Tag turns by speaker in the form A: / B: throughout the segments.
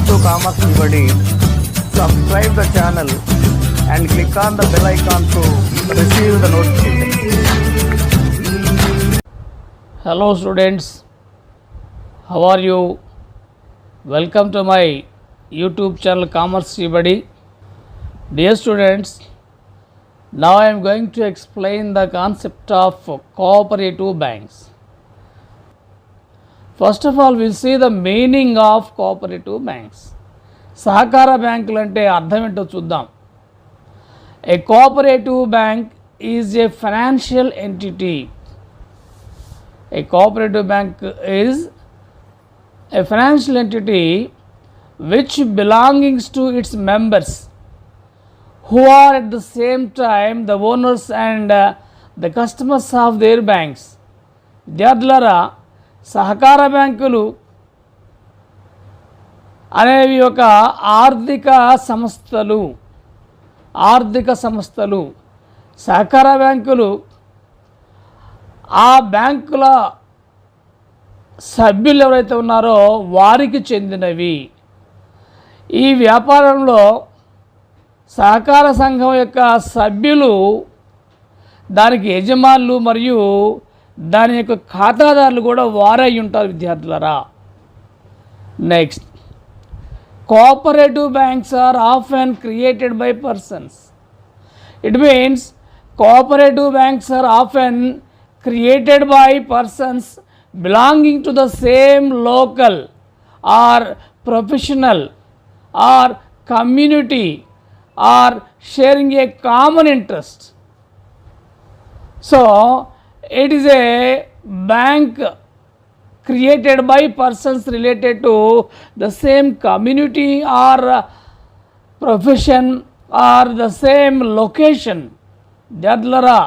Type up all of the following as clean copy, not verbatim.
A: to Commerce Everybody. Subscribe the channel and click on the bell icon to receive the notification.
B: Hello students, how are you? Welcome to my YouTube channel Commerce Everybody. Dear students, now I am going to explain the concept of cooperative banks. First of all, we'll see the meaning of cooperative banks. సహకార బ్యాంకులు అంటే అర్థం ఏంటో చూద్దాం. A cooperative bank is a financial entity. A cooperative bank is a financial entity which belongs to its members who are at the same time the owners and the customers of their banks. విద్యార్థులారా, సహకార బ్యాంకులు అనేవి ఒక ఆర్థిక సంస్థలు. సహకార బ్యాంకులు ఆ బ్యాంకుల సభ్యులు ఎవరైతే ఉన్నారో వారికి చెందినవి. ఈ వ్యాపారంలో సహకార సంఘం యొక్క సభ్యులు దానికి యజమానులు మరియు దాని యొక్క ఖాతాదారులు కూడా వారై ఉంటారు విద్యార్థులారా. Next, cooperative banks are often created by persons. It means cooperative banks are often created by persons belonging to the same local or professional or community or sharing a common interest. So it is a bank created by persons related to the same community or profession or the same location. విద్యార్థులరా,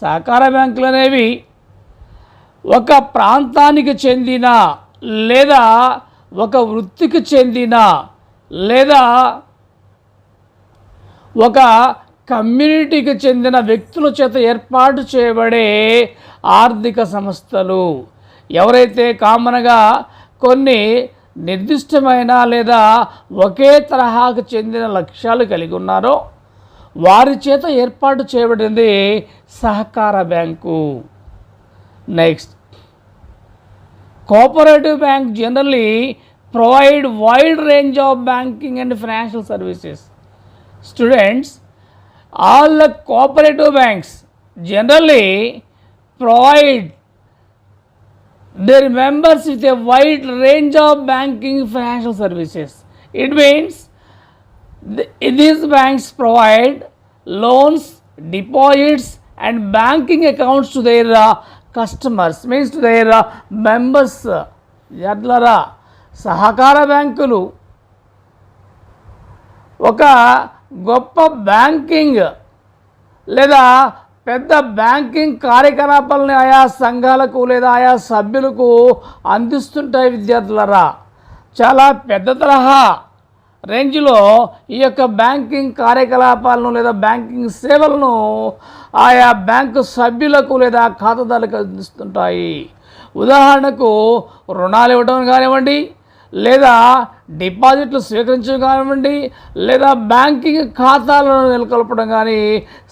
B: సహకార బ్యాంకులు అనేవి ఒక ప్రాంతానికి చెందిన లేదా ఒక వృత్తికి చెందిన లేదా ఒక కమ్యూనిటీకి చెందిన వ్యక్తుల చేత ఏర్పాటు చేయబడే ఆర్థిక సంస్థలు. ఎవరైతే కామన్గా కొన్ని నిర్దిష్టమైన లేదా ఒకే తరహాకు చెందిన లక్ష్యాలు కలిగి ఉన్నారో వారి చేత ఏర్పాటు చేయబడింది సహకార bank. Next, cooperative bank generally provide wide range of banking and financial services. Students, all the cooperative banks generally provide their members with a wide range of banking financial services. It means these banks provide loans, deposits and banking accounts to their customers, means to their members. యద్లరా, సహకార బ్యాంకులు ఒక గొప్ప banking లేదా పెద్ద banking కార్యకలాపాలని ఆయా సంఘాలకు లేదా ఆయా సభ్యులకు అందిస్తుంటాయి విద్యార్థులరా. చాలా పెద్ద తరహా రేంజ్లో ఈ యొక్క బ్యాంకింగ్ కార్యకలాపాలను లేదా బ్యాంకింగ్ సేవలను ఆయా బ్యాంకు సభ్యులకు లేదా ఖాతాదారులకు అందిస్తుంటాయి. ఉదాహరణకు రుణాలు ఇవ్వడం కానివ్వండి, లేదా డిపాజిట్లు స్వీకరించడం కానివ్వండి, లేదా బ్యాంకింగ్ ఖాతాలను నెలకొల్పడం కానీ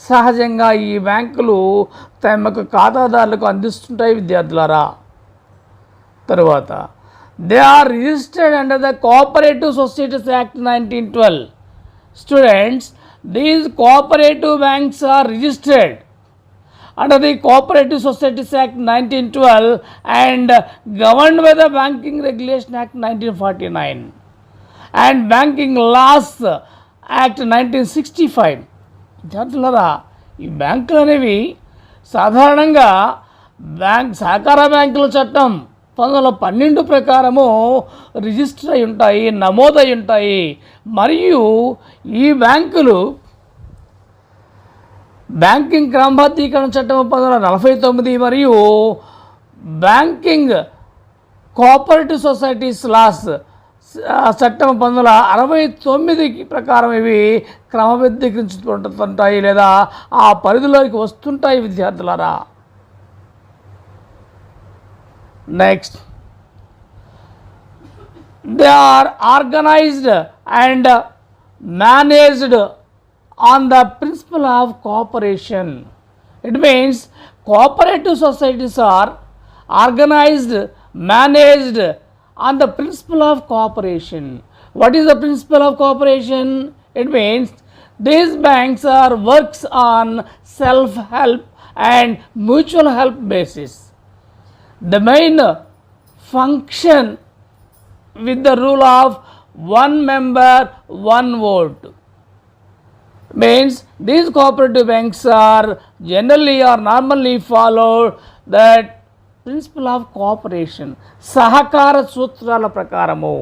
B: సహజంగా ఈ బ్యాంకులు తమ యొక్క ఖాతాదారులకు అందిస్తుంటాయి విద్యార్థులారా. తరువాత, they are registered under the cooperative societies act 1912. Students, these cooperative banks are registered under the Cooperative Societies Act 1912 and governed by the Banking Regulation Act 1949 and Banking Laws Act 1965. విద్యార్థులరా, ఈ బ్యాంకులు అనేవి సాధారణంగా సహకార బ్యాంకుల చట్టం 1912 ప్రకారము రిజిస్టర్ అయి ఉంటాయి, నమోదై ఉంటాయి. మరియు ఈ బ్యాంకులు బ్యాంకింగ్ క్రమబద్ధీకరణ చట్టం 1949 మరియు బ్యాంకింగ్ కోఆపరేటివ్ సొసైటీస్ లాస్ చట్టం 1969 ప్రకారం ఇవి క్రమబద్ధీకరించుకుంటుంటాయి లేదా ఆ పరిధిలోకి వస్తుంటాయి విద్యార్థులారా. Next, they are organized and managed on the principle of cooperation. It means cooperative societies are organized, managed on the principle of cooperation. What is the principle of cooperation? It means these banks are works on self-help and mutual help basis. The main function with the rule of one member, one vote. Means these cooperative banks are generally or normally follow that principle of cooperation, సహకార సూత్రాల ప్రకారము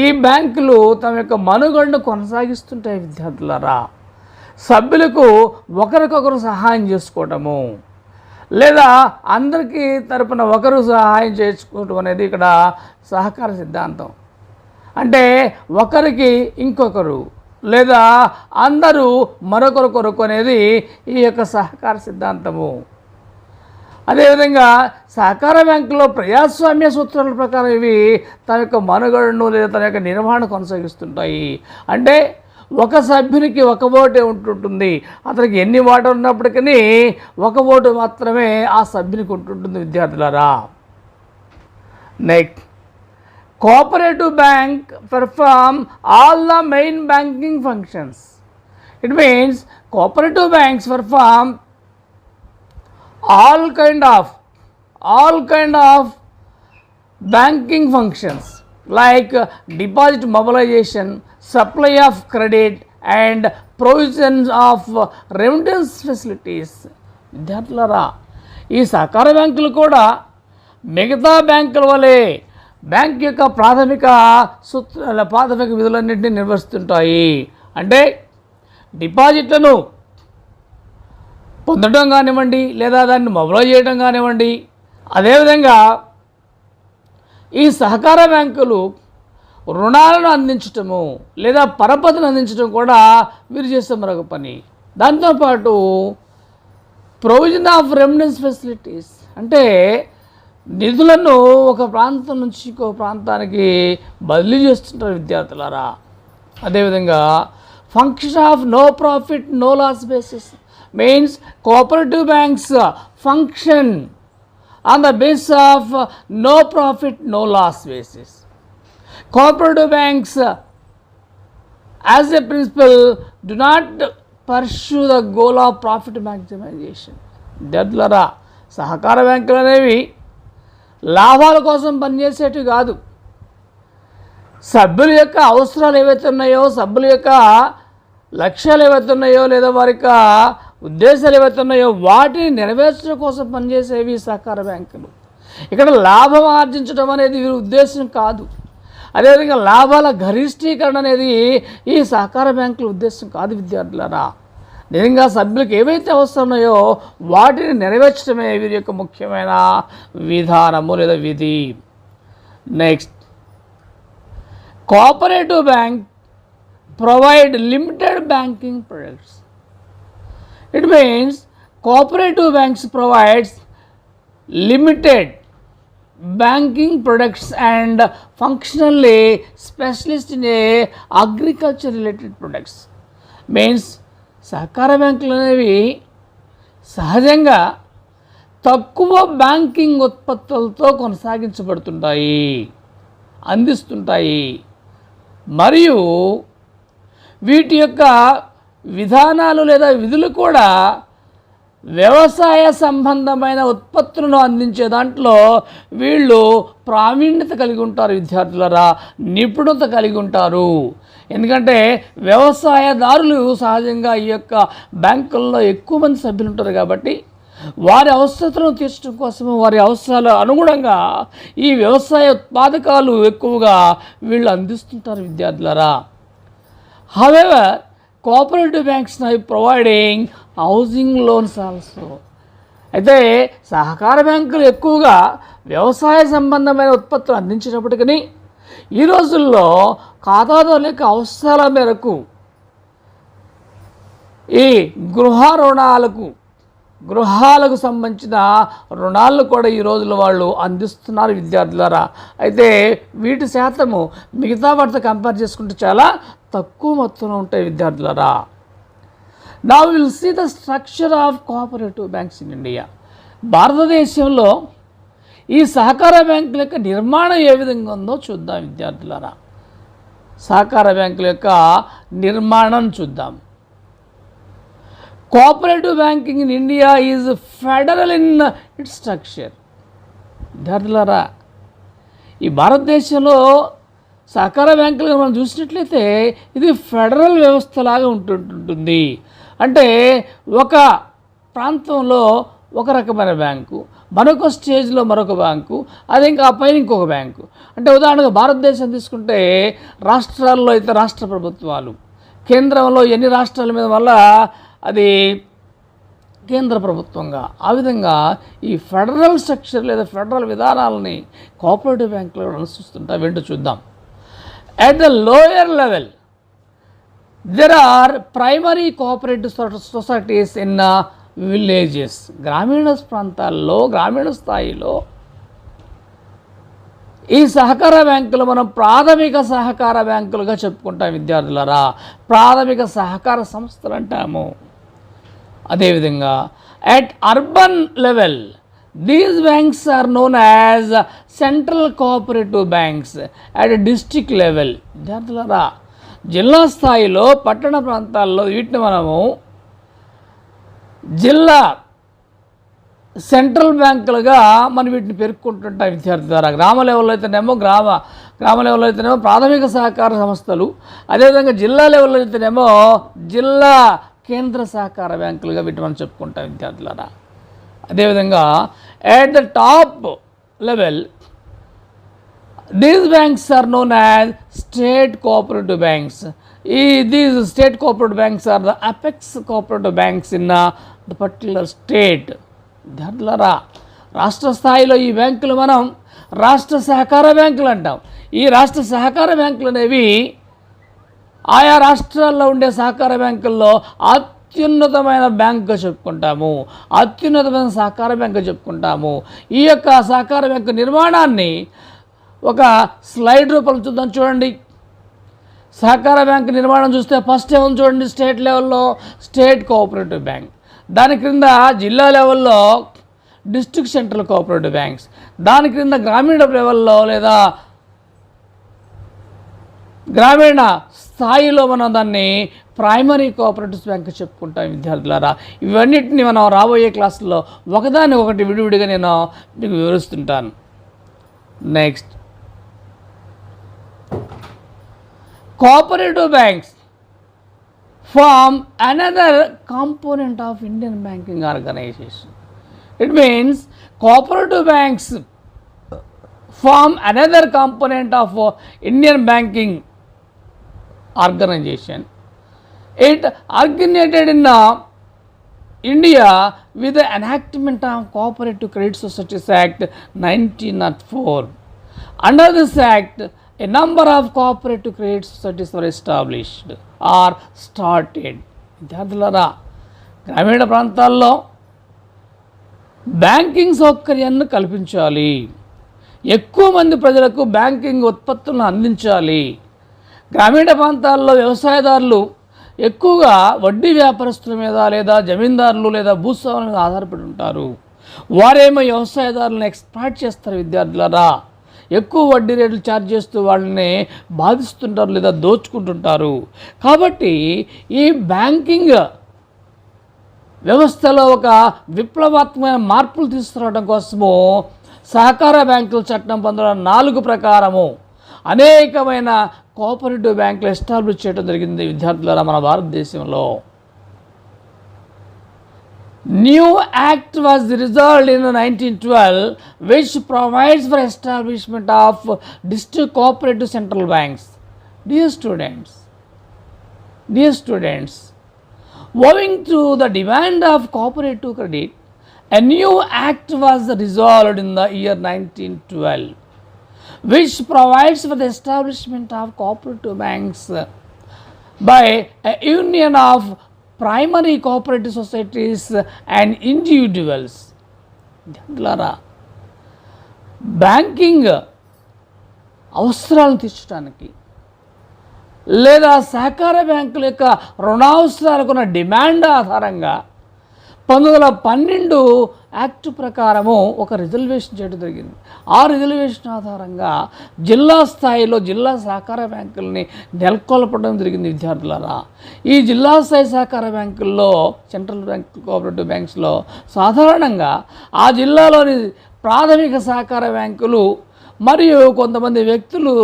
B: ఈ బ్యాంకులు తమ యొక్క మనుగడను కొనసాగిస్తుంటాయి. విద్యార్థులారా, సభ్యులకు ఒకరికొకరు సహాయం చేసుకోవటము లేదా అందరికీ తరపున ఒకరు సహాయం చేసుకోవటం అనేది ఇక్కడ సహకార సిద్ధాంతం. అంటే ఒకరికి ఇంకొకరు లేదా అందరూ మరొకరు కొరకు అనేది ఈ యొక్క సహకార సిద్ధాంతము. అదేవిధంగా సహకార బ్యాంకులో ప్రజాస్వామ్య సూత్రాల ప్రకారం ఇవి తన యొక్క మనుగడను లేదా తన యొక్క నిర్వహణ కొనసాగిస్తుంటాయి. అంటే ఒక సభ్యునికి ఒక ఓటే ఉంటుంటుంది. అతనికి ఎన్ని ఓటు ఉన్నప్పటికీ ఒక ఓటు మాత్రమే ఆ సభ్యునికి ఉంటుంటుంది. విద్యార్థులారా, next, cooperative bank perform all the main banking functions. It means cooperative banks perform all kind of banking functions like deposit mobilization, supply of credit and provisions of remittance facilities. విద్యార్థులారా, ఈ సహకార బ్యాంకులు కూడా మిగతా బ్యాంకుల వలె బ్యాంక్ యొక్క ప్రాథమిక విధులన్నింటినీ నిర్వహిస్తుంటాయి. అంటే డిపాజిట్లను పొందడం కానివ్వండి లేదా దాన్ని మొబైలైజ్ చేయడం కానివ్వండి. అదేవిధంగా ఈ సహకార బ్యాంకులు రుణాలను అందించటము లేదా పరపతిని అందించడం కూడా వీరు చేసే మరొక పని. దాంతోపాటు ప్రొవిజన్ ఆఫ్ రెమిటెన్స్ ఫెసిలిటీస్, అంటే నిధులను ఒక ప్రాంతం నుంచి ఇంకో ప్రాంతానికి బదిలీ చేస్తుంటారు. విద్యార్థులారా, అదేవిధంగా function of no profit no loss basis means cooperative banks function on the basis of no profit no loss basis. Cooperative banks as a principle do not pursue the goal of profit maximization. విద్యార్థులారా, సహకార బ్యాంకులు అనేవి లాభాల కోసం పనిచేసేటివి కాదు. సభ్యుల యొక్క అవసరాలు ఏవైతే ఉన్నాయో, సభ్యుల యొక్క లక్ష్యాలు ఏవైతే ఉన్నాయో లేదా వారి యొక్క ఉద్దేశాలు ఏవైతే ఉన్నాయో వాటిని నెరవేర్చడం కోసం పనిచేసేవి సహకార బ్యాంకులు. ఇక్కడ లాభం ఆర్జించడం అనేది వీరి ఉద్దేశం కాదు. అదేవిధంగా లాభాల గరిష్టీకరణ అనేది ఈ సహకార బ్యాంకుల ఉద్దేశం కాదు. విద్యార్థులారా, నిజంగా సభ్యులకు ఏవైతే అవసరం ఉన్నాయో వాటిని నెరవేర్చడమే వీరి యొక్క ముఖ్యమైన విధానము లేదా విధి. Next, cooperative bank provide limited banking products. It means cooperative banks provides limited banking products and functionally specialist in a agriculture related products. Means సహకార బ్యాంకులు అనేవి సహజంగా తక్కువ బ్యాంకింగ్ ఉత్పత్తులతో కొనసాగించబడుతుంటాయి, అందిస్తుంటాయి. మరియు వీటి యొక్క విధానాలు లేదా విధులు కూడా వ్యవసాయ సంబంధమైన ఉత్పత్తులను అందించే దాంట్లో వీళ్ళు ప్రావీణ్యత కలిగి ఉంటారు. విద్యార్థులారా, నిపుణత కలిగి ఉంటారు. ఎందుకంటే వ్యవసాయదారులు సహజంగా ఈ యొక్క బ్యాంకుల్లో ఎక్కువ మంది సభ్యులు ఉంటారు కాబట్టి వారి అవసరాలను తీర్చడం కోసము వారి అవసరాల అనుగుణంగా ఈ వ్యవసాయ ఉత్పాదకాలు ఎక్కువగా వీళ్ళు అందిస్తుంటారు. విద్యార్థులారా, however cooperative banks are providing housing loans also. అయితే సహకార బ్యాంకులు ఎక్కువగా వ్యవసాయ సంబంధమైన ఉత్పత్తులు అందించినప్పటికీ ఈ రోజుల్లో ఖాతాదారుల యొక్క అవసరాల మేరకు ఈ గృహ రుణాలకు గృహాలకు సంబంధించిన రుణాలను కూడా ఈ రోజుల్లో వాళ్ళు అందిస్తున్నారు విద్యార్థులారా. అయితే వీటి శాతము మిగతా వాటితో కంపేర్ చేసుకుంటే చాలా తక్కువ మొత్తంలో ఉంటాయి విద్యార్థులారా. Now will see the structure of cooperative banks in India. భారతదేశంలో ఈ సహకార బ్యాంకుల యొక్క నిర్మాణం ఏ విధంగా ఉందో చూద్దాం విద్యార్థులారా. సహకార బ్యాంకుల యొక్క నిర్మాణం చూద్దాం. Cooperative banking in India is federal in it's structure. విద్యార్థులారా, ఈ భారతదేశంలో సహకార బ్యాంకులు మనం చూసినట్లయితే ఇది ఫెడరల్ వ్యవస్థలాగా ఉంటుంటుంది. అంటే ఒక ప్రాంతంలో ఒక రకమైన బ్యాంకు, మరొక స్టేజ్లో మరొక బ్యాంకు, అది ఇంకా ఆ పైన ఇంకొక బ్యాంకు. అంటే ఉదాహరణకు భారతదేశం తీసుకుంటే రాష్ట్రాల్లో అయితే రాష్ట్ర ప్రభుత్వాలు, కేంద్రంలో ఎన్ని రాష్ట్రాల మీద వల్ల అది కేంద్ర ప్రభుత్వంగా, ఆ విధంగా ఈ ఫెడరల్ స్ట్రక్చర్ లేదా ఫెడరల్ విధానాలని కోఆపరేటివ్ బ్యాంకులు అనుసరిస్తుంటాయి. వెంట చూద్దాం. At the lower level, there are primary cooperative societies in villages. గ్రామీణ ప్రాంతాల్లో, గ్రామీణ స్థాయిలో ఈ సహకార బ్యాంకులు మనం ప్రాథమిక సహకార బ్యాంకులుగా చెప్పుకుంటాం విద్యార్థులారా. ప్రాథమిక సహకార సంస్థలు అంటాము. అదేవిధంగా at urban level, these banks are known as central cooperative banks at a district level. విద్యార్థులారా, జిల్లా స్థాయిలో పట్టణ ప్రాంతాల్లో వీటిని మనము జిల్లా సెంట్రల్ బ్యాంకులుగా మనం వీటిని పేర్కొంటుంటాం విద్యార్థులారా. గ్రామ లెవెల్లో అయితేనేమో గ్రామ లెవెల్లో అయితేనేమో ప్రాథమిక సహకార సంస్థలు, అదేవిధంగా జిల్లా లెవెల్లో అయితేనేమో జిల్లా కేంద్ర సహకార బ్యాంకులుగా వీటిని మనం చెప్పుకుంటాం విద్యార్థులారా. అదేవిధంగా at the top level, these banks are known as state cooperative banks. These state cooperative banks are the apex cooperative banks in the particular state. విద్యార్థులారా, రాష్ట్ర స్థాయిలో ఈ బ్యాంకులు మనం రాష్ట్ర సహకార బ్యాంకులు అంటాం. ఈ రాష్ట్ర సహకార బ్యాంకులు అనేవి ఆయా రాష్ట్రాల్లో ఉండే సహకార బ్యాంకుల్లో అత్యున్నతమైన బ్యాంకుగా చెప్పుకుంటాము, అత్యున్నతమైన సహకార బ్యాంకుగా చెప్పుకుంటాము. ఈ యొక్క సహకార బ్యాంకు నిర్మాణాన్ని ఒక స్లైడ్ రూపంలో చూద్దాం. చూడండి, సహకార బ్యాంకు నిర్మాణం చూస్తే ఫస్ట్ ఏమో చూడండి, స్టేట్ లెవెల్లో స్టేట్ కోఆపరేటివ్ బ్యాంక్, దాని క్రింద జిల్లా లెవెల్లో డిస్ట్రిక్ట్ సెంట్రల్ కోఆపరేటివ్ బ్యాంక్స్, దాని క్రింద గ్రామీణ లెవెల్లో లేదా గ్రామీణ స్థాయిలో మనం దాన్ని ప్రైమరీ కోఆపరేటివ్ బ్యాంక్ చెప్పుకుంటాం విద్యార్థులారా. ఇవన్నిటిని మనం రాబోయే క్లాసుల్లో ఒకదాన్ని ఒకటి విడివిడిగా నేను మీకు వివరిస్తుంటాను. Next, cooperative banks form another component of Indian banking organisation. It means cooperative banks form another component of Indian banking organization. It originated in India with the enactment of Cooperative Credit Societies Act 1904. Under this act, a number of cooperative credit societies were established or started. విద్యార్థులారా, గ్రామీణ ప్రాంతాల్లో banking సౌకర్యాన్ని కల్పించాలి, ఎక్కువ మంది ప్రజలకు banking ఉత్పత్తులను అందించాలి. గ్రామీణ ప్రాంతాల్లో వ్యవసాయదారులు ఎక్కువగా వడ్డీ వ్యాపారస్తుల మీద లేదా జమీందారులు లేదా భూస్వాముల మీద ఆధారపడి ఉంటారు. వారేమో వ్యవసాయదారులను ఎక్స్ప్లాయిట్ చేస్తారు విద్యార్థులారా. ఎక్కువ వడ్డీ రేట్లు ఛార్జ్ చేస్తూ వాళ్ళని బాధిస్తుంటారు లేదా దోచుకుంటుంటారు. కాబట్టి ఈ బ్యాంకింగ్ వ్యవస్థలో ఒక విప్లవాత్మకమైన మార్పులు తీసుకురావడం కోసము సహకార బ్యాంకుల చట్టం 1904 ప్రకారము అనేకమైన కోఆపరేటివ్ బ్యాంకులు ఎస్టాబ్లిష్ చేయడం జరిగింది విద్యార్థులారా మన భారతదేశంలో. New act was resolved in 1912 which provides for establishment of district cooperative central banks. Dear students, owing to the demand of cooperative credit, a new act was resolved in the year 1912 which provides for the establishment of cooperative banks by a union of primary cooperative societies and individuals. విద్యార్థులారా, banking అవసరాలను తీర్చడానికి లేదా సహకార బ్యాంకుల యొక్క రుణావసరాలకున్న demand ఆధారంగా 1912 act ప్రకారము ఒక రిజర్వేషన్ చేయడం జరిగింది. ఆ రిజర్వేషన్ ఆధారంగా జిల్లా స్థాయిలో జిల్లా సహకార బ్యాంకుల్ని నెలకొల్పడం జరిగింది. విద్యార్థులారా, ఈ జిల్లా స్థాయి సహకార బ్యాంకుల్లో, సెంట్రల్ బ్యాంక్, కోఆపరేటివ్ బ్యాంక్స్లో సాధారణంగా ఆ జిల్లాలోని ప్రాథమిక సహకార బ్యాంకులు మరియు కొంతమంది వ్యక్తులు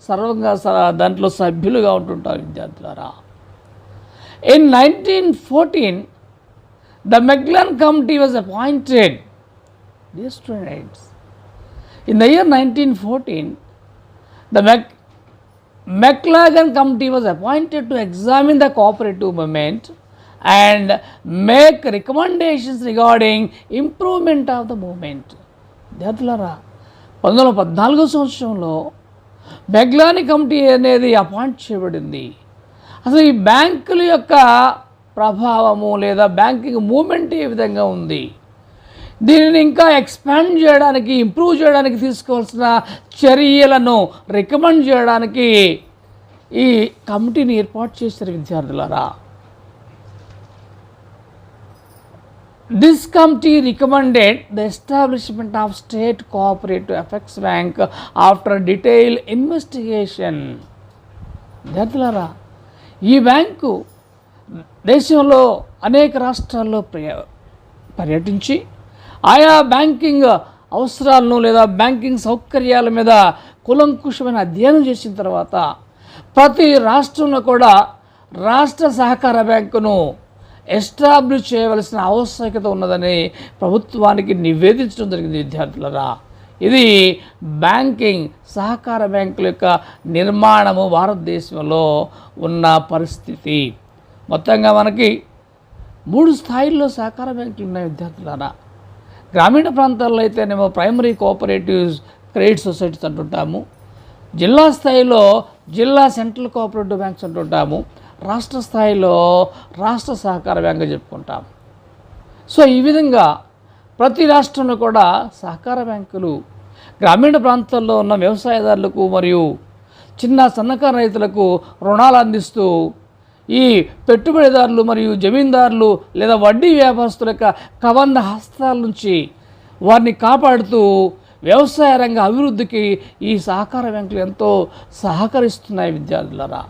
B: సర్వంగా దాంట్లో సభ్యులుగా ఉంటుంటారు. విద్యార్థులారా, in 1914 the Maclellan Committee was appointed. Dear students, in the year 1914, the Maclellan Committee was appointed to examine the cooperative movement and make recommendations regarding improvement of the movement. విద్యార్థులారా, 1914 సంవత్సరంలో మెక్లాన్ కమిటీ అనేది అపాయింట్ చేయబడింది. అసలు ఈ బ్యాంకుల యొక్క ప్రభావము లేదా బ్యాంకింగ్ మూమెంట్ ఏ విధంగా ఉంది, దీనిని ఇంకా ఎక్స్పాండ్ చేయడానికి, ఇంప్రూవ్ చేయడానికి తీసుకోవాల్సిన చర్యలను రికమెండ్ చేయడానికి ఈ కమిటీని ఏర్పాటు చేశారు. విద్యార్థులారా, this committee recommended the establishment of state cooperative effects bank after detail investigation. విద్యార్థులారా, ఈ బ్యాంకు దేశంలో అనేక రాష్ట్రాల్లో పర్యటించి ఆయా బ్యాంకింగ్ అవసరాలను లేదా బ్యాంకింగ్ సౌకర్యాల మీద కూలంకుషమైన అధ్యయనం చేసిన తర్వాత ప్రతి రాష్ట్రంలో కూడా రాష్ట్ర సహకార బ్యాంకును ఎస్టాబ్లిష్ చేయవలసిన ఆవశ్యకత ఉన్నదని ప్రభుత్వానికి నివేదించడం జరిగింది. విద్యార్థులరా, ఇది బ్యాంకింగ్ సహకార బ్యాంకుల యొక్క నిర్మాణము భారతదేశంలో ఉన్న పరిస్థితి. మొత్తంగా మనకి 3 స్థాయిల్లో సహకార బ్యాంకులు ఉన్నాయి. విద్యార్థులారా, గ్రామీణ ప్రాంతాల్లో అయితేనేమో ప్రైమరీ కోఆపరేటివ్స్ క్రెడిట్ సొసైటీస్ అంటుంటాము, జిల్లా స్థాయిలో జిల్లా సెంట్రల్ కోఆపరేటివ్ బ్యాంక్స్ అంటుంటాము, రాష్ట్ర స్థాయిలో రాష్ట్ర సహకార బ్యాంకు చెప్పుకుంటాము. సో ఈ విధంగా ప్రతి రాష్ట్రంలో కూడా సహకార బ్యాంకులు గ్రామీణ ప్రాంతాల్లో ఉన్న వ్యవసాయదారులకు మరియు చిన్న సన్నకారు రైతులకు రుణాలు అందిస్తూ ఈ పెట్టుబడిదారులు మరియు జమీందారులు లేదా వడ్డీ వ్యాపారస్తుల యొక్క కబంధ హస్తాల నుంచి వారిని కాపాడుతూ వ్యవసాయ రంగ అభివృద్ధికి ఈ సహకార బ్యాంకులు ఎంతో సహకరిస్తున్నాయి. విద్యార్థులారా,